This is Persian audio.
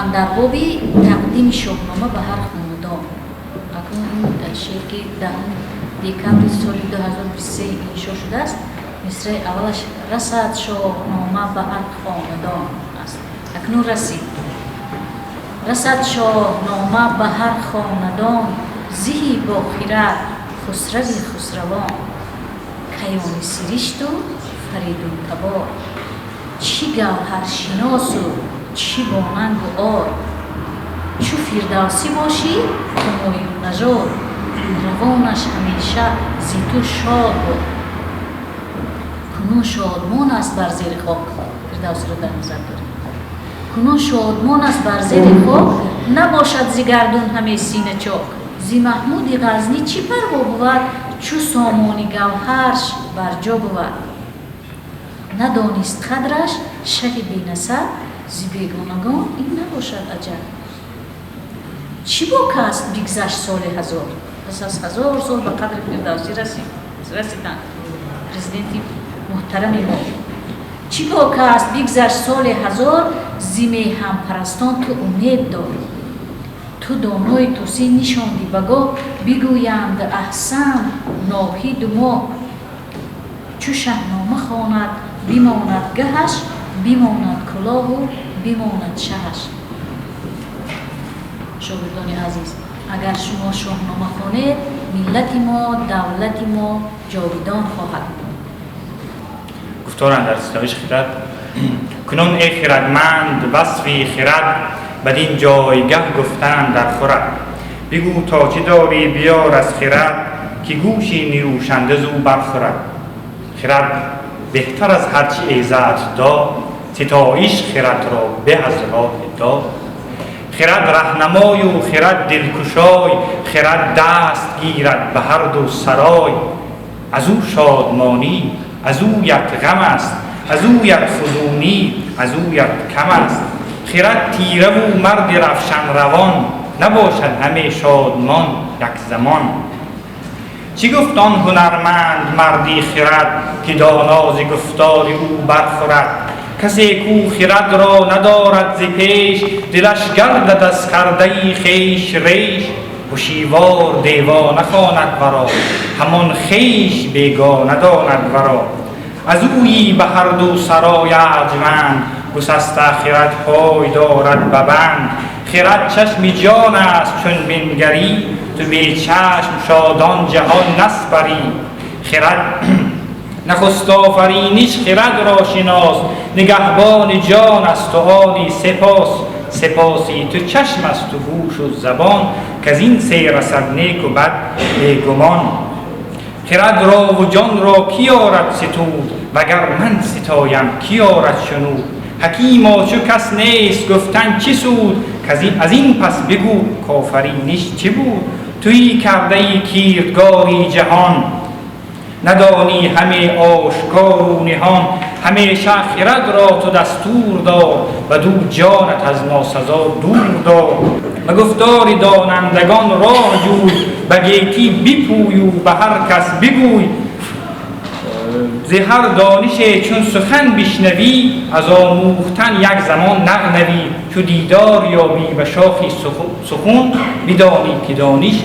در باب تقدیم شاهنامه به هر خاندان. اکنون این شعر که 10 دکامبر سال 2023 انشا شده است، مصرع اولش رسد شاهنامه به هر خاندان است. اکنون رسید. رسد شاهنامه به هر خاندان، زهی با خرد خسروی خسروان. کیان سرشت و فریدون تبار، چی گوهر شناس و چی باننگ و آر. چو فردوسی باشی همایون نژاد، روانش همیشه زی تو شاد بود. کنون شادمان است بر زیر خاک، فردوسی را در نظر داریم. کنون شادمان است بر زیر خاک، نباشد ز گردون همه سینه چاک. زی محمود غزنی چی پروا بود، چو سامان گوهرش بر جا بود. ندانست قدرش شه بی نسب، زی بیگانگان این نباشد عجب. چی با کس بگذشت سال 1000، پس از 1000 سال به قدر فردوسی رسیدند پرزیدنت محترم ما. چی با کس بگذشت سال 1000، زی هم پرستان تو امید دار. تو دانای توسی نشاندی بگاه، بگویند احسن ناهید ما. چو شاهنامه خواند بماند گهش، بماند کلاه و بماند شهش. شاگردان عزیز، اگر شما شاهنامه خوانید، ملت ما، دولت ما جاودان خواهد بود. گفتار اندر ستایش خرد. کنون ای خردمند وصفی خرد، بدین جایگه گفتن در خورد. بگو تا چه داری بیار از خرد، که گوشی نیروشنده زو برخورد. خرد بهتر از هرچی ایزد داد، ستایش خرد را به از راه داد. خرد رهنمای و خرد دلکشای، خرد دست گیرد به هر دو سرای. از او شادمانی از اویت غم است، از اویت فزونی از اویت کم است. خرد تیره و مرد رفشن روان، نباشد همه شادمان یک زمان. چی گفت آن هنرمند مردی خرد، که دانا ز گفتار او برخورد. کسی کو خرد را ندارد ز پیش، دلش گردد از کرده خویش ریش. هشیوار دیوانه خواند ورا، همان خویش بیگانه داند ورا. از اویی به هر دو سرای ارجمند، گسسته خرد پای دارد به بند. خرد چشم جان است چون بنگری، تو بی چشم شادان جهان نسپری. خرد نخست آفرینش خرد را شناس، نگهبان جان است و آنی سپاس. سپاسی تو چشم است و گوش و زبان، که از این سه رسد نیک و بد بیگمان. خرد را و جان را کی آرد ستود، وگر من ستایم کی آرد شنود. حکیما چو کس نیست گفتن چه سود، که از این پس بگو کآفرینش چه بود. تویی کرده ای کردگاری جهان، ندانی همه آشکار و نهان. همیشه خرد را تو دستور دار، و دو جانت از ناسزا دور دار. و گفتار دانندگان راه جوی، به گیتی بپوی و به هر کس بگوی. ز هر دانش چون سخن بشنوی، از آموختن یک زمان نغنوی. چو دیدار یابی به شاخی سخون، بدانی که دانش